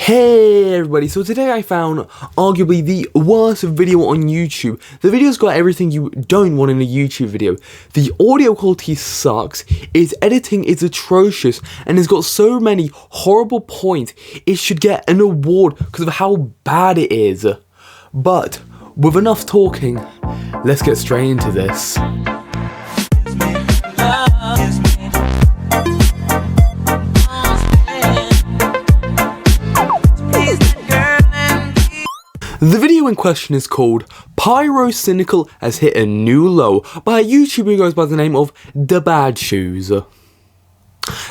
Hey everybody, so today I found arguably the worst video on YouTube. The video's got everything you don't want in a YouTube video. The audio quality sucks, its editing is atrocious, and it's got so many horrible points it should get an award because of how bad it is. But with enough talking, let's get straight into this. The video in question is called Pyrocynical has hit a new low by a YouTuber who goes by the name of dabadshoes.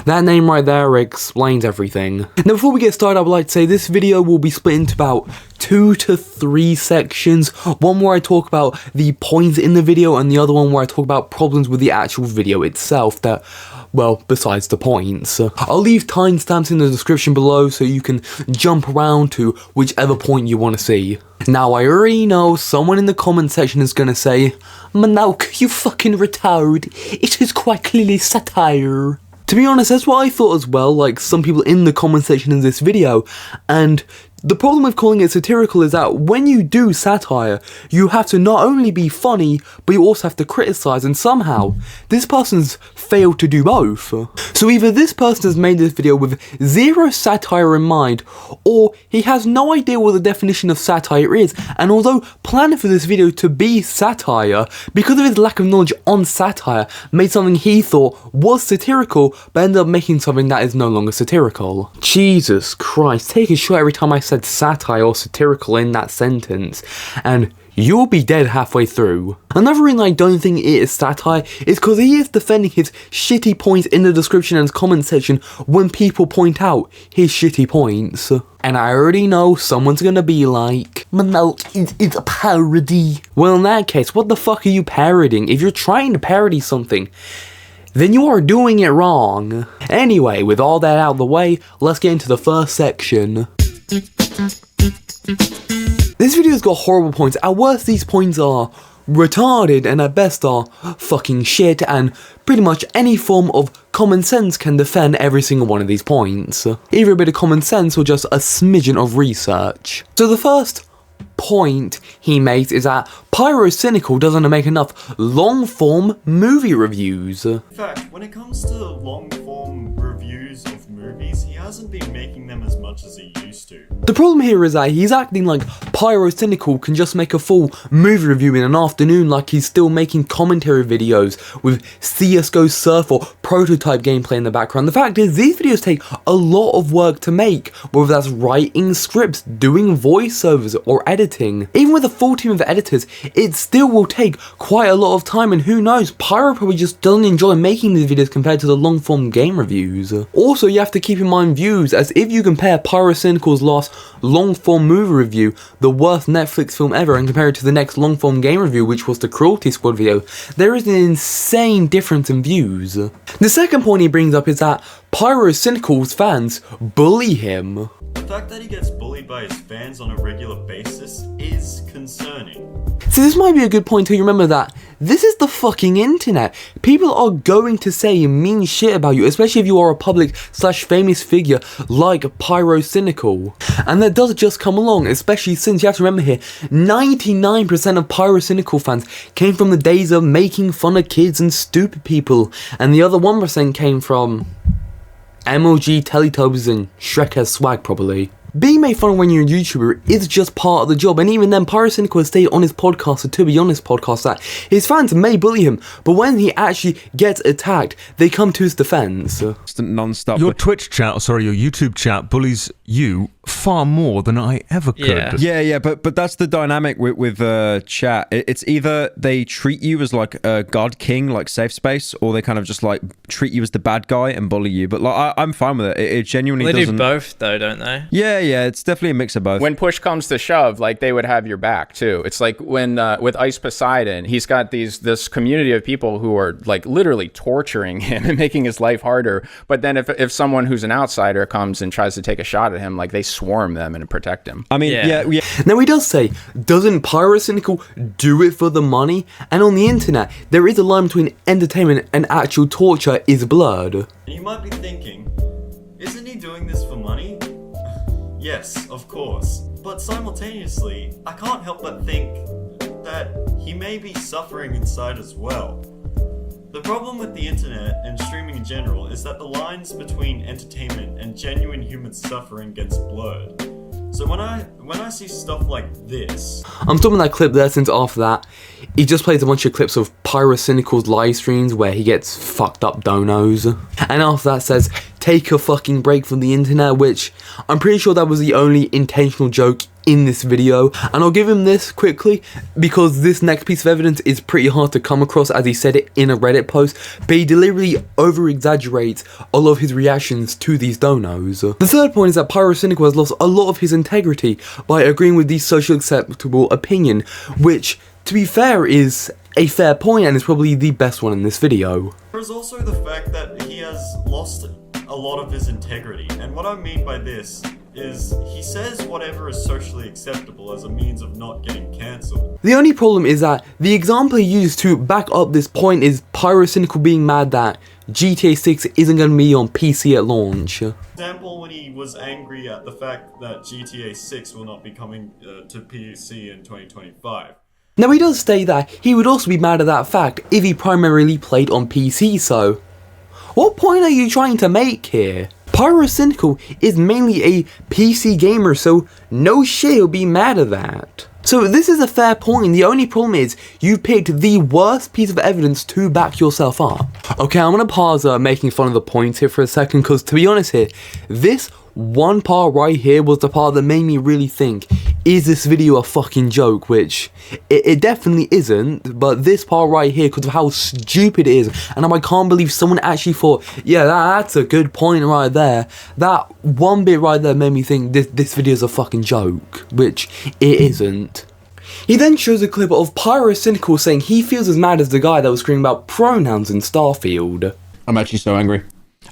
That name right there explains everything. Now before we get started, I would like to say this video will be split into about 2 to 3 sections. One where I talk about the points in the video and the other one where I talk about problems with the actual video itself that, well, besides the points. I'll leave timestamps in the description below so you can jump around to whichever point you want to see. Now I already know someone in the comment section is gonna say, "Manauk, you fucking retard, it is quite clearly satire." To be honest, that's what I thought as well, like some people in the comment section in this video, and the problem with calling it satirical is that when you do satire, you have to not only be funny, but you also have to criticize, and somehow, this person's failed to do both. So either this person has made this video with zero satire in mind, or he has no idea what the definition of satire is, and although planning for this video to be satire, because of his lack of knowledge on satire, made something he thought was satirical, but ended up making something that is no longer satirical. Jesus Christ, take a shot every time I said satire or satirical in that sentence, and you'll be dead halfway through. Another reason I don't think it is satire is because he is defending his shitty points in the description and comment section when people point out his shitty points. And I already know someone's gonna be like, "Manauk, it's a parody." Well, in that case, what the fuck are you parodying? If you're trying to parody something, then you are doing it wrong. Anyway, with all that out of the way, let's get into the first section. This video's got horrible points. At worst, these points are retarded, and at best are fucking shit, and pretty much any form of common sense can defend every single one of these points. Either a bit of common sense or just a smidgen of research. So the first point he makes is that Pyrocynical doesn't make enough long-form movie reviews. In fact, when it comes to long-form reviews of movies, he hasn't been making them as much as he used to. The problem here is that he's acting like Pyrocynical can just make a full movie review in an afternoon, like he's still making commentary videos with CSGO surf or prototype gameplay in the background. The fact is, these videos take a lot of work to make, whether that's writing scripts, doing voiceovers, or editing. Even with a full team of editors, it still will take quite a lot of time, and who knows, Pyro probably just doesn't enjoy making these videos compared to the long form game reviews. Also, you have to keep in mind views, as if you compare Pyrocynical's last long form movie review, the worst Netflix film ever, and compare it to the next long form game review, which was the Cruelty Squad video, there is an insane difference in views. The second point he brings up is that Pyrocynical's fans bully him. The fact that he gets bullied by his fans on a regular basis is concerning. So this might be a good point to remember that this is the fucking internet. People are going to say mean shit about you, especially if you are a public/famous figure like Pyrocynical. And that does just come along, especially since you have to remember here, 99% of Pyrocynical fans came from the days of making fun of kids and stupid people, and the other 1% came from MLG, Teletubbies, and Shrek has swag probably. Being made fun of when you're a YouTuber is just part of the job, and even then, Pyrocynical has stated on his podcast, or to be on his podcast, that his fans may bully him, but when he actually gets attacked, they come to his defense. Non-stop. Your Twitch chat, sorry, your YouTube chat bullies you far more than I ever could. Yeah, but that's the dynamic with chat. It's either they treat you as like a god king, like safe space, or they kind of just like treat you as the bad guy and bully you. But like, I'm fine with it. It genuinely they doesn't. do both though, don't they? Yeah, it's definitely a mix of both. When push comes to shove, like they would have your back too. It's like when with Ice Poseidon, he's got this community of people who are like literally torturing him and making his life harder. But then if someone who's an outsider comes and tries to take a shot at him, like they swarm them and protect him. I mean, yeah. Now he does say, doesn't Pyrocynical do it for the money? And on the internet, there is a line between entertainment and actual torture is blurred. And you might be thinking, isn't he doing this for money? Yes, of course. But simultaneously, I can't help but think that he may be suffering inside as well. The problem with the internet and streaming in general is that the lines between entertainment and genuine human suffering gets blurred. So when I see stuff like this, I'm stopping that clip there since after that, he just plays a bunch of clips of pyrocynical's live streams where he gets fucked up donos. And after that says, take a fucking break from the internet, which I'm pretty sure that was the only intentional joke in this video. And I'll give him this quickly because this next piece of evidence is pretty hard to come across, as he said it in a Reddit post, but he deliberately over exaggerates a lot of his reactions to these donos. The third point is that pyrocynical has lost a lot of his integrity by agreeing with the socially acceptable opinion, which, to be fair, is a fair point and is probably the best one in this video. there is also the fact that he has lost a lot of his integrity. And what I mean by this is he says whatever is socially acceptable as a means of not getting cancelled. The only problem is that the example he used to back up this point is pyrocynical being mad that GTA 6 isn't going to be on PC at launch. For example, when he was angry at the fact that GTA 6 will not be coming to PC in 2025. Now he does state that he would also be mad at that fact if he primarily played on PC, so what point are you trying to make here? Pyrocynical is mainly a PC gamer, so no shit he'll be mad at that. So this is a fair point. The only problem is you picked the worst piece of evidence to back yourself up. Okay, I'm gonna pause making fun of the points here for a second, because to be honest here, this one part right here was the part that made me really think, is this video a fucking joke? Which it definitely isn't, but this part right here, because of how stupid it is, and I can't believe someone actually thought, yeah, that's a good point right there. That one bit right there made me think this video is a fucking joke, which it isn't. He then shows a clip of pyrocynical saying he feels as mad as the guy that was screaming about pronouns in Starfield. I'm actually so angry.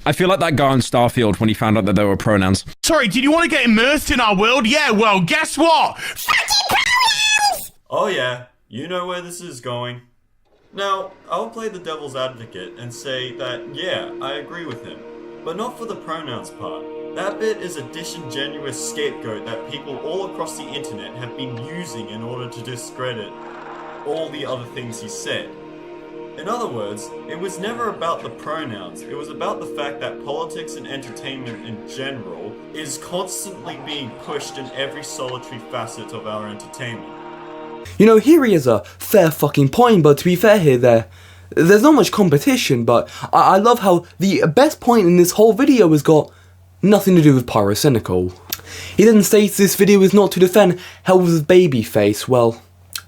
I feel like that guy on Starfield when he found out that there were pronouns. Sorry, did you want to get immersed in our world? Yeah, well, guess what? Oh yeah, you know where this is going. Now, I'll play the devil's advocate and say that, yeah, I agree with him. But not for the pronouns part. That bit is a disingenuous scapegoat that people all across the internet have been using in order to discredit all the other things he said. In other words, it was never about the pronouns, it was about the fact that politics and entertainment in general is constantly being pushed in every solitary facet of our entertainment. You know, here he is a fair fucking point, but to be fair here, there's not much competition, but I love how the best point in this whole video has got nothing to do with pyrocynical. He then states this video is not to defend Hell's babyface. Well,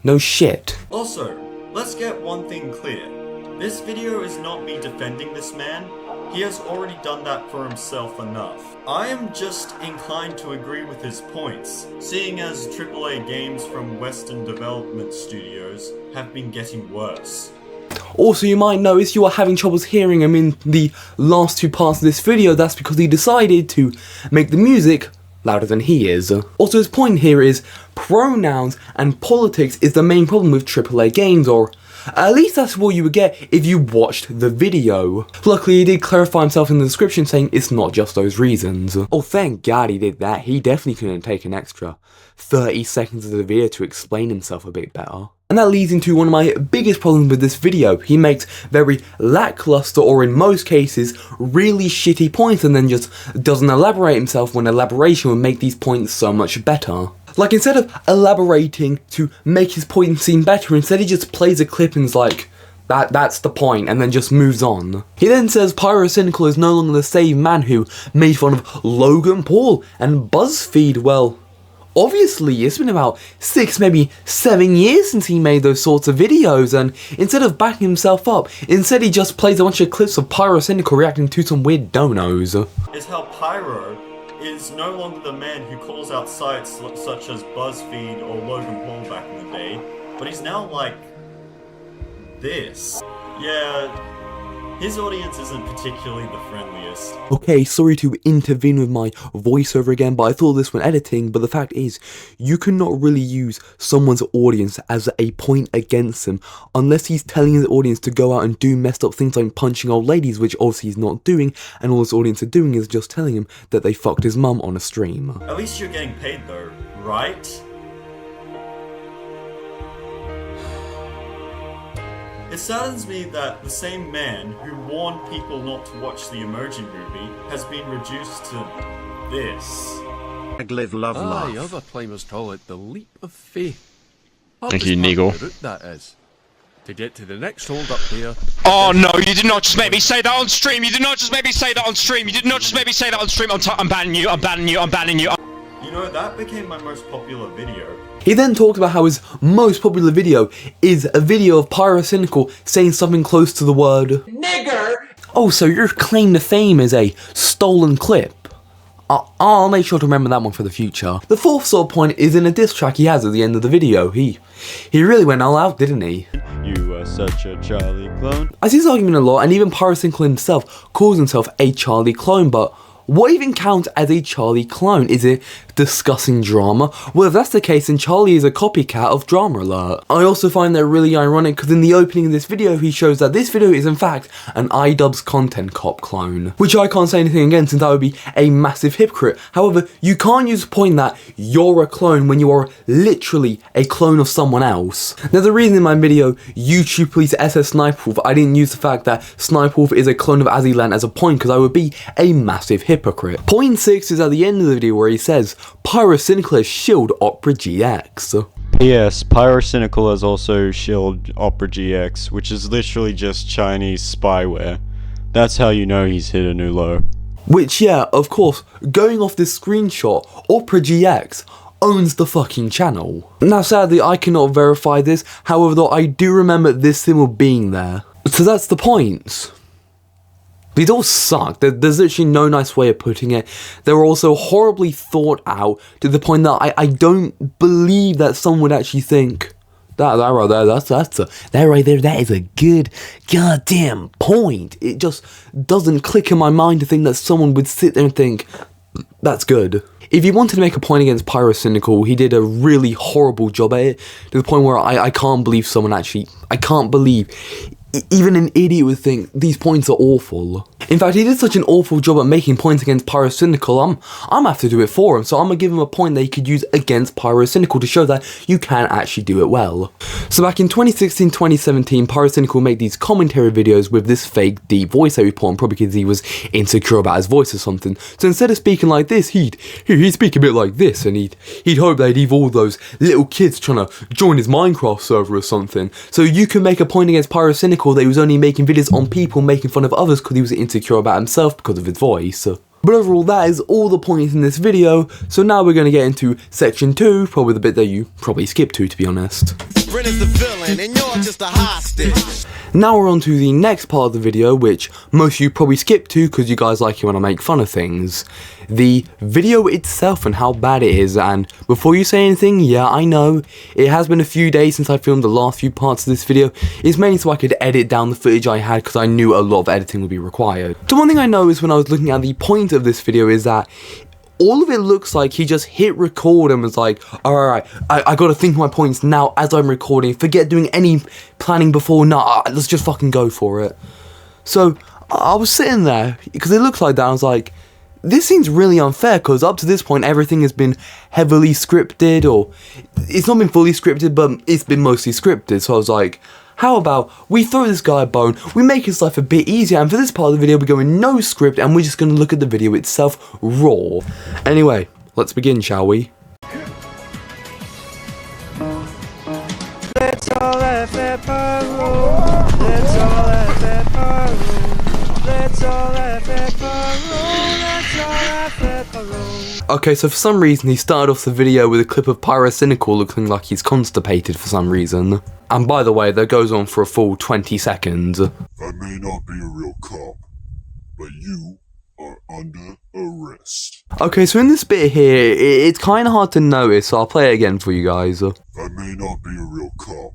no shit. Also, let's get one thing clear. This video is not me defending this man. He has already done that for himself enough. I am just inclined to agree with his points, seeing as AAA games from Western development studios have been getting worse. Also, you might notice you are having troubles hearing him in the last two parts of this video. That's because he decided to make the music louder than he is. Also, his point here is pronouns and politics is the main problem with AAA games, or at least that's what you would get if you watched the video. Luckily, he did clarify himself in the description saying it's not just those reasons. Oh, thank God he did that. He definitely couldn't take an extra 30 seconds of the video to explain himself a bit better. And that leads into one of my biggest problems with this video. He makes very lackluster, or in most cases, really shitty points and then just doesn't elaborate himself when elaboration would make these points so much better. Like, instead of elaborating to make his point seem better, instead he just plays a clip and is like, that's the point, and then just moves on. He then says pyrocynical is no longer the same man who made fun of Logan Paul and BuzzFeed. Well, obviously, it's been about 6, maybe 7 years since he made those sorts of videos, and instead of backing himself up, instead he just plays a bunch of clips of pyrocynical reacting to some weird donos. Is how Pyro is no longer the man who calls out sites such as BuzzFeed or Logan Paul back in the day, but he's now like this. Yeah, His audience isn't particularly the friendliest. Okay, sorry to intervene with my voiceover again, but I thought this when editing, but the fact is, you cannot really use someone's audience as a point against them, unless he's telling his audience to go out and do messed up things like punching old ladies, which obviously he's not doing, and all his audience are doing is just telling him that they fucked his mum on a stream. At least you're getting paid though, right? It saddens me that the same man who warned people not to watch the Emoji Movie has been reduced to this. Live, love, laugh. Aye, other climbers call it the leap of faith. Thank you, Neagle. Hardest part of the route, that is. To get to the next hold up there. Oh no, you did not just make me say that on stream. You did not just make me say that on stream. You did not just make me say that on stream. I'm banning you. I'm banning you. I'm banning you. You know, that became my most popular video. He then talked about how his most popular video is a video of Pyrocynical saying something close to the word nigger. Oh, so your claim to fame is a stolen clip? I'll make sure to remember that one for the future. The fourth sort of point is in a diss track he has at the end of the video. He really went all out, didn't he? You are such a Charlie clone. I see this argument a lot, and even Pyrocynical himself calls himself a Charlie clone, but what even counts as a Charlie clone? Is it discussing drama? Well, if that's the case, then Charlie is a copycat of Drama Alert. I also find that really ironic because in the opening of this video, he shows that this video is in fact an iDubbbz Content Cop clone, which I can't say anything against since that would be a massive hypocrite. However, you can't use the point that you're a clone when you are literally a clone of someone else. There's a reason in my video, YouTube Police SS Sniperwolf, I didn't use the fact that Sniperwolf is a clone of Azzyland as a point because I would be a massive hypocrite. Point 6 is at the end of the video where he says, Pyrocynical has shilled Opera GX. P.S. Pyrocynical has also shilled Opera GX, which is literally just Chinese spyware. That's how you know he's hit a new low. Which, yeah, of course, going off this screenshot, Opera GX owns the fucking channel. Now, sadly, I cannot verify this, however, though I do remember this symbol being there. So that's the point. These all suck. There's literally no nice way of putting it. They were also horribly thought out to the point that I don't believe that someone would actually think that right there, that right there, that is a good goddamn point. It just doesn't click in my mind to think that someone would sit there and think that's good. If he wanted to make a point against Pyrocynical, he did a really horrible job at it, to the point where I can't believe someone actually, I can't believe even an idiot would think these points are awful. In fact, he did such an awful job at making points against Pyrocynical, I'm gonna have to do it for him, so I'm gonna give him a point that he could use against Pyrocynical to show that you can actually do it well. So back in 2016-2017, Pyrocynical made these commentary videos with this fake deep voice that we put on, probably because he was insecure about his voice or something. So instead of speaking like this, he'd speak a bit like this, and he'd hope they'd leave all those little kids trying to join his Minecraft server or something. So you can make a point against Pyrocynical that he was only making videos on people making fun of others because he was insecure about himself because of his voice. But overall, that is all the points in this video, so now we're going to get into section 2, probably the bit that you probably skipped to be honest. Brennan's the villain and you're just a hostage. Now we're on to the next part of the video, which most of you probably skip to because you guys like it when I make fun of things. The video itself and how bad it is, and before you say anything, yeah, I know, it has been a few days since I filmed the last few parts of this video. It's mainly so I could edit down the footage I had because I knew a lot of editing would be required. So one thing I noticed when I was looking at the point of this video is that all of it looks like he just hit record and was like, alright, I gotta think of my points now as I'm recording, forget doing any planning before, nah, let's just fucking go for it. So, I was sitting there, because it looked like that, I was like, this seems really unfair, because up to this point everything has been heavily scripted, or, it's not been fully scripted, but it's been mostly scripted, so I was like, how about we throw this guy a bone, we make his life a bit easier, and for this part of the video we're going no script and we're just going to look at the video itself raw. Anyway, let's begin, shall we? Let's all laugh at Pyro. Let's all laugh at Pyro. Let's all laugh at Pyro. Let's all laugh at Pyro. Okay, so for some reason he started off the video with a clip of Pyrocynical looking like he's constipated for some reason. And by the way, that goes on for a full 20 seconds. I may not be a real cop, but you are under arrest. Okay, so in this bit here, it's kind of hard to notice, so I'll play it again for you guys. I may not be a real cop,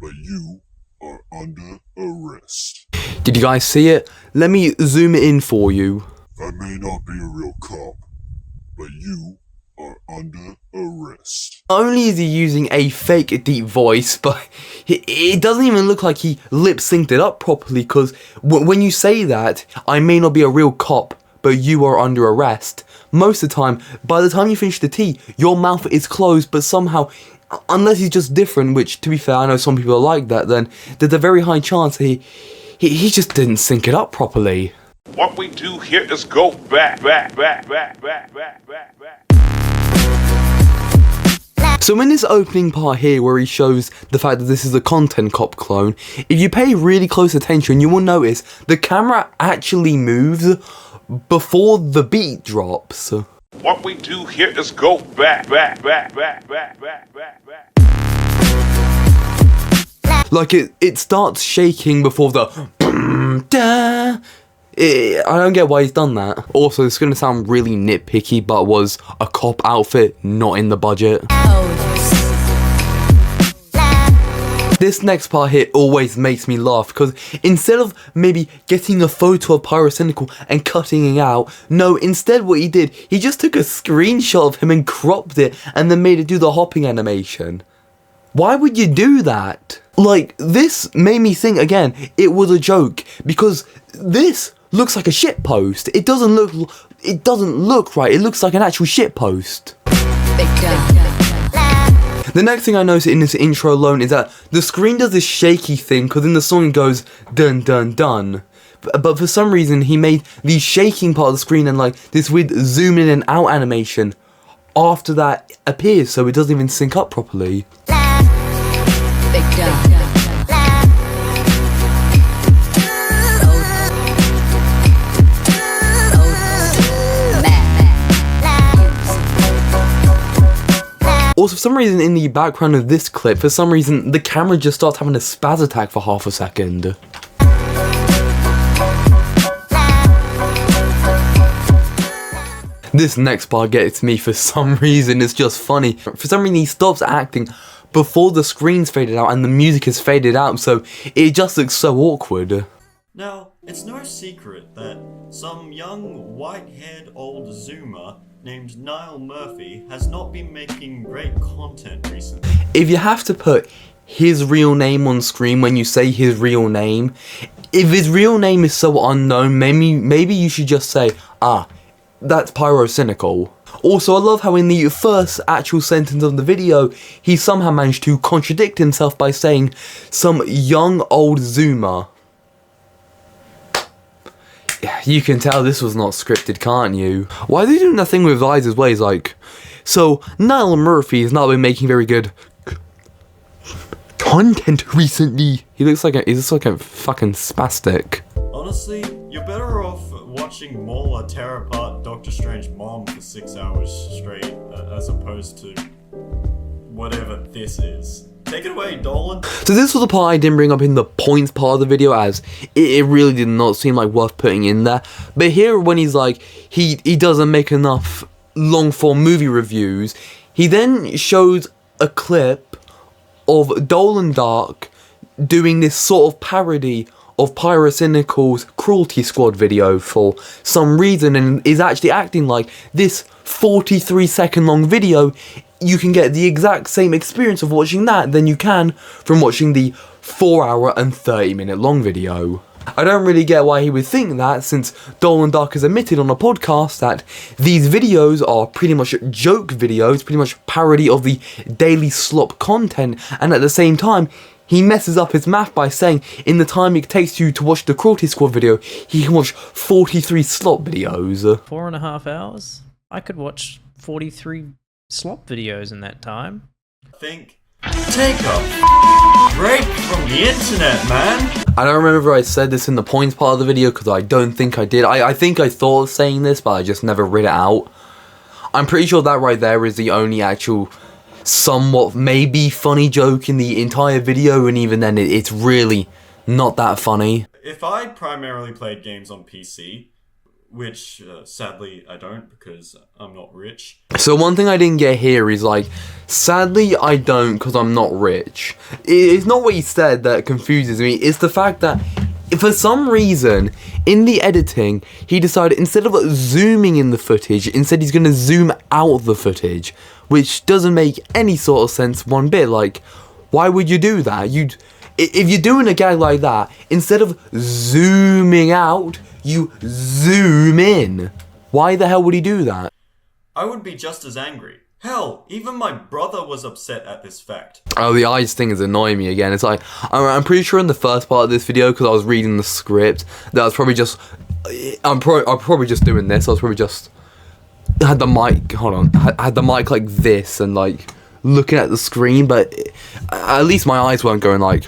but you are under arrest. Did you guys see it? Let me zoom it in for you. I may not be a real cop, but you are under arrest. Not only is he using a fake deep voice, but it doesn't even look like he lip synced it up properly, because when you say that, I may not be a real cop, but you are under arrest, most of the time, by the time you finish the T, your mouth is closed, but somehow, unless he's just different, which, to be fair, I know some people are like that, then there's a very high chance he just didn't sync it up properly. What we do here is go back. So in this opening part here where he shows the fact that this is a content cop clone, if you pay really close attention, you will notice the camera actually moves before the beat drops. What we do here is go back. Like it starts shaking before the da. I don't get why he's done that. Also, it's gonna sound really nitpicky, but was a cop outfit not in the budget. This next part here always makes me laugh, because instead of maybe getting a photo of pyrocynical and cutting it out, no, instead what he did, he just took a screenshot of him and cropped it and then made it do the hopping animation. Why would you do that? Like, this made me think again, it was a joke, because this looks like a shitpost. It doesn't look right. It looks like an actual shitpost. The next thing I noticed in this intro alone is that the screen does this shaky thing, because in the song it goes dun dun dun. But for some reason he made the shaking part of the screen and like this weird zoom in and out animation after that appears, so it doesn't even sync up properly. Also, for some reason in the background of this clip, for some reason the camera just starts having a spaz attack for half a second. This next part gets me for some reason, it's just funny. For some reason he stops acting before the screen's faded out and the music is faded out, so it just looks so awkward. Now, it's no secret that some young white-haired old Zoomer named Niall Murphy has not been making great content recently. If you have to put his real name on screen when you say his real name, if his real name is so unknown, maybe you should just say, that's pyrocynical. Also, I love how in the first actual sentence of the video, he somehow managed to contradict himself by saying some young old Zoomer. You can tell this was not scripted, can't you? Why are they doing that thing with eyes as well? He's like, so Niall Murphy has not been making very good content recently. He looks like he's like a fucking spastic. Honestly, you're better off watching Mola tear apart Doctor Strange's mom for 6 hours straight, as opposed to whatever this is. Take it away, Dolan. So this was the part I didn't bring up in the points part of the video, as it really did not seem like worth putting in there. But here when he's like, he doesn't make enough long form movie reviews, he then shows a clip of Dolan Dark doing this sort of parody of Pyrocynical's Cruelty Squad video for some reason, and is actually acting like this 43-second long video, you can get the exact same experience of watching that than you can from watching the 4-hour and 30-minute long video. I don't really get why he would think that, since Dolan Dark has admitted on a podcast that these videos are pretty much joke videos, pretty much parody of the daily slop content, and at the same time, he messes up his math by saying in the time it takes you to watch the Cruelty Squad video, he can watch 43 slop videos. 4.5 hours? I could watch 43 slop videos in that time. Take a break from the internet, man. I don't remember if I said this in the points part of the video, because I don't think I did. I think I thought of saying this, but I just never read it out. I'm pretty sure that right there is the only actual somewhat maybe funny joke in the entire video, and even then it's really not that funny. If I primarily played games on PC, which sadly I don't because I'm not rich. So one thing I didn't get here is like, sadly I don't because I'm not rich. It's not what he said that confuses me, it's the fact that for some reason, in the editing, he decided instead of zooming in the footage, instead he's going to zoom out the footage, which doesn't make any sort of sense one bit. Like, why would you do that? If you're doing a gag like that, instead of zooming out, you zoom in. Why the hell would he do that? I would be just as angry. Hell, even my brother was upset at this fact. Oh, the eyes thing is annoying me again. It's like, I'm pretty sure in the first part of this video, because I was reading the script, that I was probably just, I'm probably just doing this. I was probably just, had the mic, hold on, I had the mic like this and like looking at the screen, but at least my eyes weren't going like,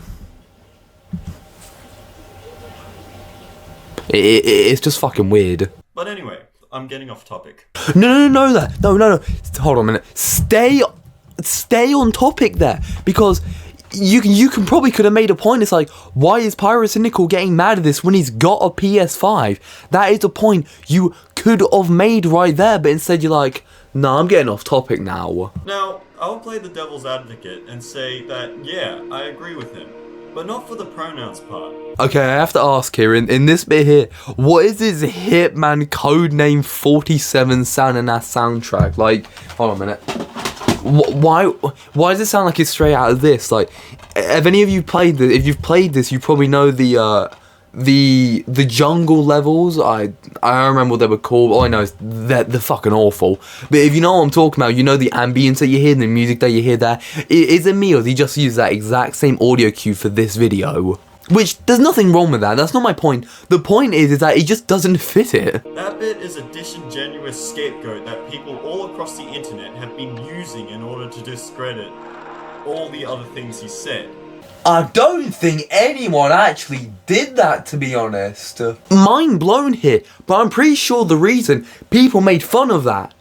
it's just fucking weird. But anyway, I'm getting off topic. No, hold on a minute. Stay on topic there, because you probably could have made a point. It's like, why is pyrocynical getting mad at this when he's got a PS5? That is a point you could have made right there, but instead you're like, no, I'm getting off topic now. Now, I'll play the devil's advocate and say that, yeah, I agree with him. But not for the pronouns part. Okay, I have to ask here, in this bit here, what is this Hitman Codename 47 sounding ass soundtrack? Like, hold on a minute. Why does it sound like it's straight out of this? Like, have any of you played this? If you've played this, you probably know the jungle levels. I remember what they were called. All I know is they're fucking awful. But if you know what I'm talking about, you know the ambience that you hear, the music that you hear there. Is it me, or did he just use that exact same audio cue for this video? Which, there's nothing wrong with that. That's not my point. The point is that he just doesn't fit it. That bit is a disingenuous scapegoat that people all across the internet have been using in order to discredit all the other things he said. I don't think anyone actually did that, to be honest. Mind blown here, but I'm pretty sure the reason people made fun of that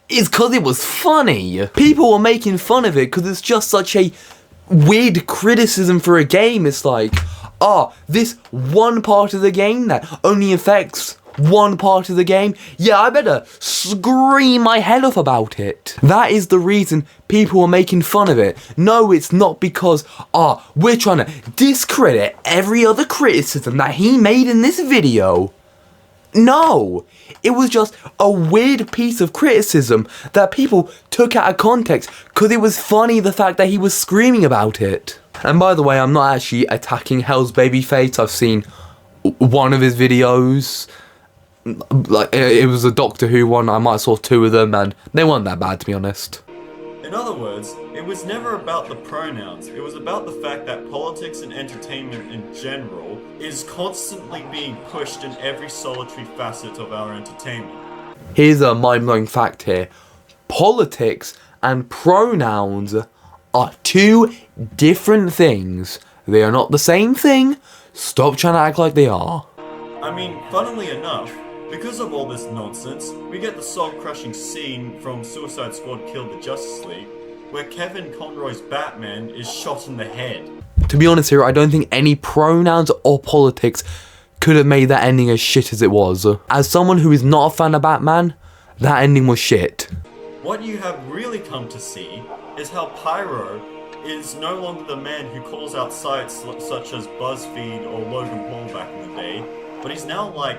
is because it was funny. People were making fun of it because it's just such a weird criticism for a game. It's like, this one part of the game that only affects one part of the game, yeah, I better scream my head off about it. That is the reason people are making fun of it. No, it's not because, we're trying to discredit every other criticism that he made in this video. No, it was just a weird piece of criticism that people took out of context because it was funny the fact that he was screaming about it. And by the way, I'm not actually attacking Hell's Babyface. I've seen one of his videos. Like, it was a Doctor Who one. I might have saw two of them and they weren't that bad, to be honest. In other words, it was never about the pronouns. It was about the fact that politics and entertainment in general is constantly being pushed in every solitary facet of our entertainment. Here's a mind-blowing fact here. Politics and pronouns are two different things. They are not the same thing. Stop trying to act like they are. I mean, funnily enough, because of all this nonsense, we get the soul-crushing scene from Suicide Squad Kill the Justice League, where Kevin Conroy's Batman is shot in the head. To be honest here, I don't think any pronouns or politics could have made that ending as shit as it was. As someone who is not a fan of Batman, that ending was shit. What you have really come to see is how Pyro is no longer the man who calls out sites such as BuzzFeed or Logan Paul back in the day, but he's now like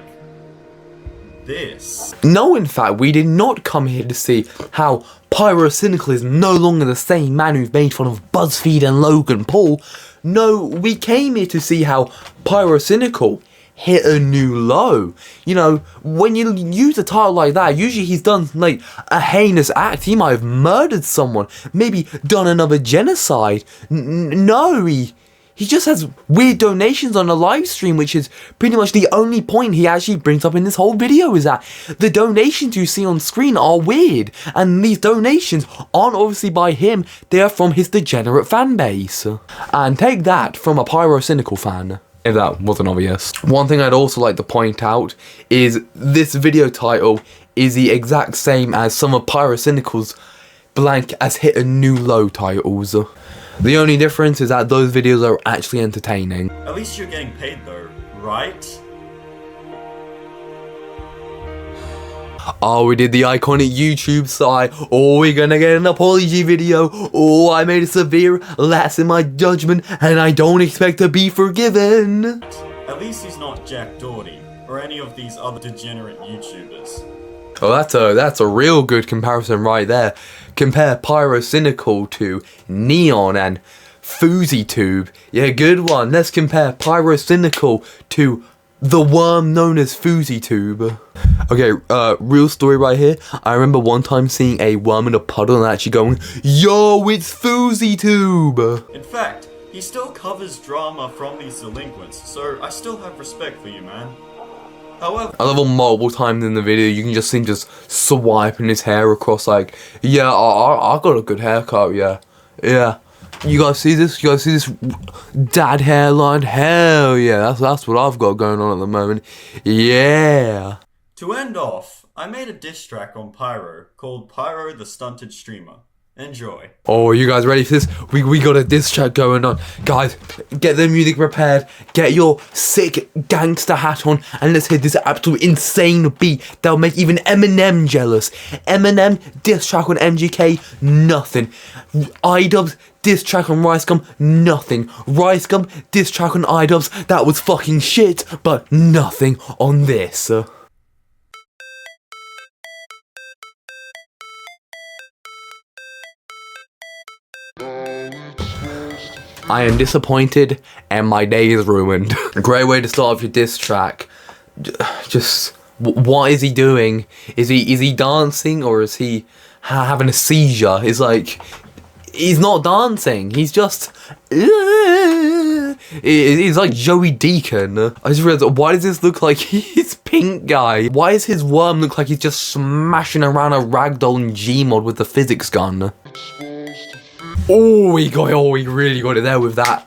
this. No, in fact, we did not come here to see how pyrocynical is no longer the same man who's made fun of BuzzFeed and Logan Paul. No, we came here to see how pyrocynical hit a new low. You know, when you use a title like that, usually he's done like a heinous act. He might have murdered someone, maybe done another genocide. No, he just has weird donations on a live stream, which is pretty much the only point he actually brings up in this whole video, is that the donations you see on screen are weird, and these donations aren't obviously by him, they are from his degenerate fan base. And take that from a pyrocynical fan, if that wasn't obvious. One thing I'd also like to point out is this video title is the exact same as some of pyrocynical's blank as hit a new low titles. The only difference is that those videos are actually entertaining. At least you're getting paid though, right? Oh, we did the iconic YouTube sigh. Oh, we're gonna get an apology video. Oh, I made a severe lapse in my judgment, and I don't expect to be forgiven. At least he's not Jack Doherty, or any of these other degenerate YouTubers. Oh, that's a real good comparison right there. Compare pyrocynical to Neon and FouseyTube. Yeah, good one. Let's compare pyrocynical to the worm known as FouseyTube. Okay, real story right here. I remember one time seeing a worm in a puddle and actually going, "Yo, it's FouseyTube!" In fact, he still covers drama from these delinquents, so I still have respect for you, man. However, I love how multiple times in the video you can just see him just swiping his hair across like, yeah, I got a good haircut, yeah. You guys see this? You guys see this dad hairline? Hell yeah, that's what I've got going on at the moment. Yeah. to end off, I made a diss track on Pyro called Pyro the Stunted Streamer. Enjoy. Oh, are you guys ready for this? We got a diss track going on. Guys, get the music prepared, get your sick gangster hat on, and let's hit this absolute insane beat that'll make even Eminem jealous. Eminem diss track on MGK, nothing. iDubbbz diss track on Rice Gum, nothing. Rice Gum diss track on iDubbbz, that was fucking shit, but nothing on this. I am disappointed and my day is ruined. Great way to start off your diss track. Just, what is he doing? Is he dancing or is he having a seizure? It's like, he's not dancing. He's just, he's like Joey Deacon. I just realized, why does this look like he's Pink Guy? Why does his worm look like he's just smashing around a ragdoll in Gmod with the physics gun? Oh, he really got it there with that.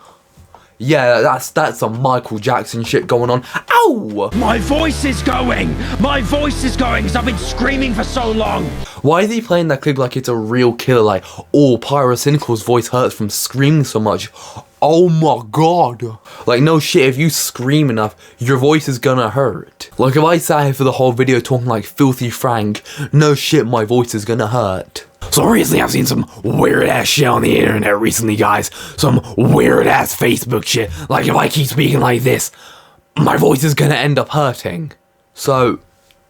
Yeah, that's some Michael Jackson shit going on. Ow! My voice is going! My voice is going because I've been screaming for so long! Why is he playing that clip like it's a real killer? Like, oh, Pyrocynical's voice hurts from screaming so much. Oh my god. Like, no shit, if you scream enough, your voice is gonna hurt. Like, if I sat here for the whole video talking like Filthy Frank, no shit, my voice is gonna hurt. So recently I've seen some weird ass shit on the internet recently, guys. Some weird ass Facebook shit. Like, if I keep speaking like this, my voice is gonna end up hurting. So,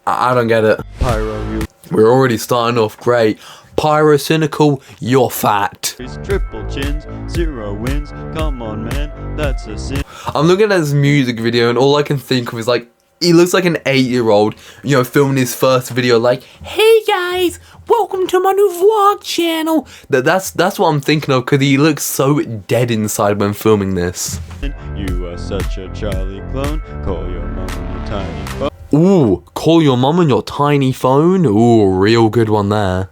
I don't get it. Pyro, we're already starting off great. Pyrocynical, you're fat. Triple chins, 0 wins. Come on, man, that's a sin. I'm looking at this music video and all I can think of is like, he looks like an 8-year-old, you know, filming his first video like, "Hey guys, welcome to my new vlog channel." That's what I'm thinking of, because he looks so dead inside when filming this. You are such a Charlie clone. Call your mom on your tiny phone. Ooh, call your mom on your tiny phone. Ooh, real good one there.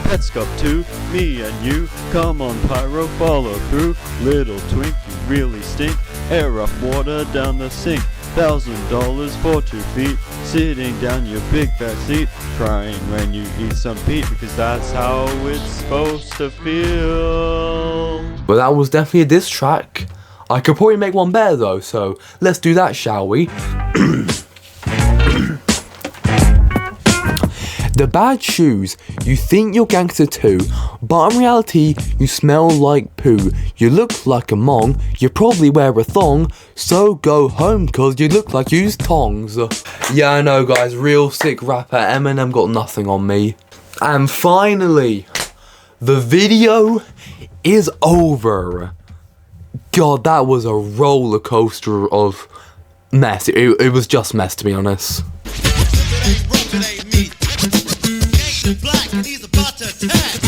Let's go to me and you. Come on, Pyro, follow through. Little twink, you really stink. Air up water down the sink. $1,000 for 2 feet. Sitting down your big fat seat. Crying when you eat some Pete, because that's how it's supposed to feel. But that was definitely a diss track. I could probably make one better though, so let's do that, shall we? The bad shoes, you think you're gangster too, but in reality, you smell like poo. You look like a mong, you probably wear a thong, so go home cause you look like you use tongs. Yeah, I know guys, real sick rapper, Eminem got nothing on me. And finally, the video is over. God, that was a roller coaster of mess. It was just mess, to be honest.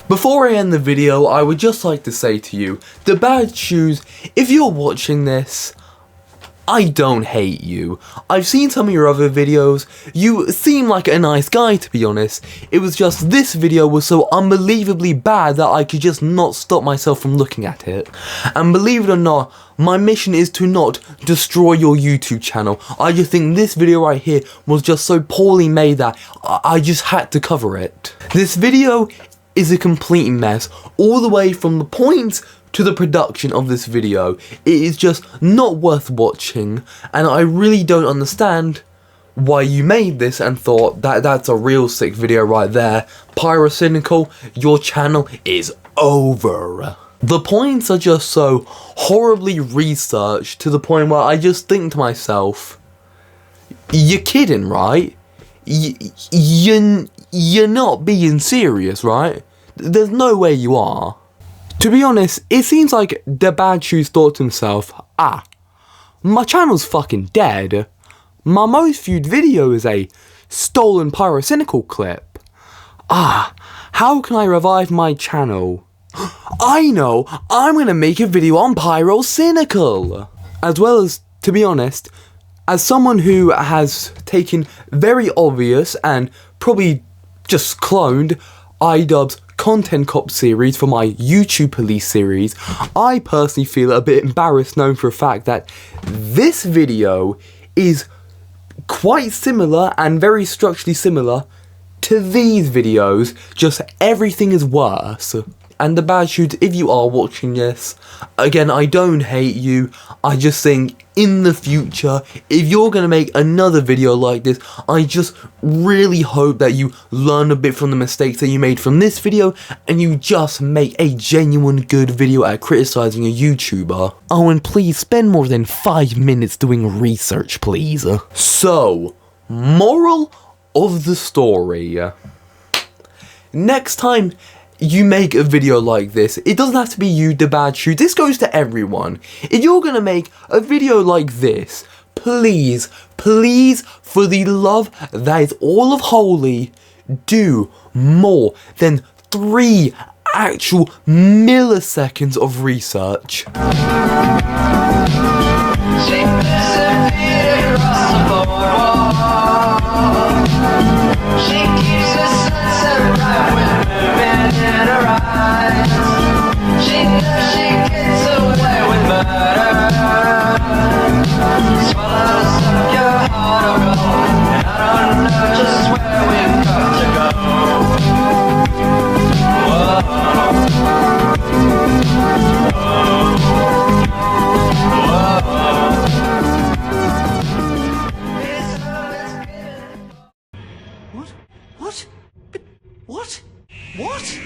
Before I end the video, I would just like to say to you, The Bad Shoes, if you're watching this, I don't hate you. I've seen some of your other videos, you seem like a nice guy to be honest. It was just this video was so unbelievably bad that I could just not stop myself from looking at it. And believe it or not, my mission is to not destroy your YouTube channel. I just think this video right here was just so poorly made that I just had to cover it. This video is a complete mess, all the way from the points to the production of this video. It is just not worth watching, and I really don't understand why you made this and thought that that's a real sick video right there. Pyrocynical, your channel is over. The points are just so horribly researched to the point where I just think to myself, you're kidding, right? You're not being serious, right? There's no way you are. To be honest, it seems like dabadshoes thought to himself, my channel's fucking dead. My most viewed video is a stolen pyrocynical clip. How can I revive my channel? I know, I'm gonna make a video on pyrocynical. As well as, to be honest, as someone who has taken very obvious and probably just cloned iDubbbz's Content Cop series for my YouTube Police series, I personally feel a bit embarrassed knowing for a fact that this video is quite similar and very structurally similar to these videos, just everything is worse. And dabadshoes, if you are watching this, again, I don't hate you, I just think in the future, if you're going to make another video like this, I just really hope that you learn a bit from the mistakes that you made from this video, and you just make a genuine good video at criticizing a YouTuber. Oh, and please spend more than 5 minutes doing research, please. So, moral of the story. Next time you make a video like this, it doesn't have to be you, dabadshoes, this goes to everyone. If you're gonna make a video like this, please, for the love that is all of holy, do more than 3 actual milliseconds of research. She keeps her sunset bright with movement in her eyes. She knows she gets away with murder. Swallows up your heart of gold, and I don't know just where we've got to go. What? What?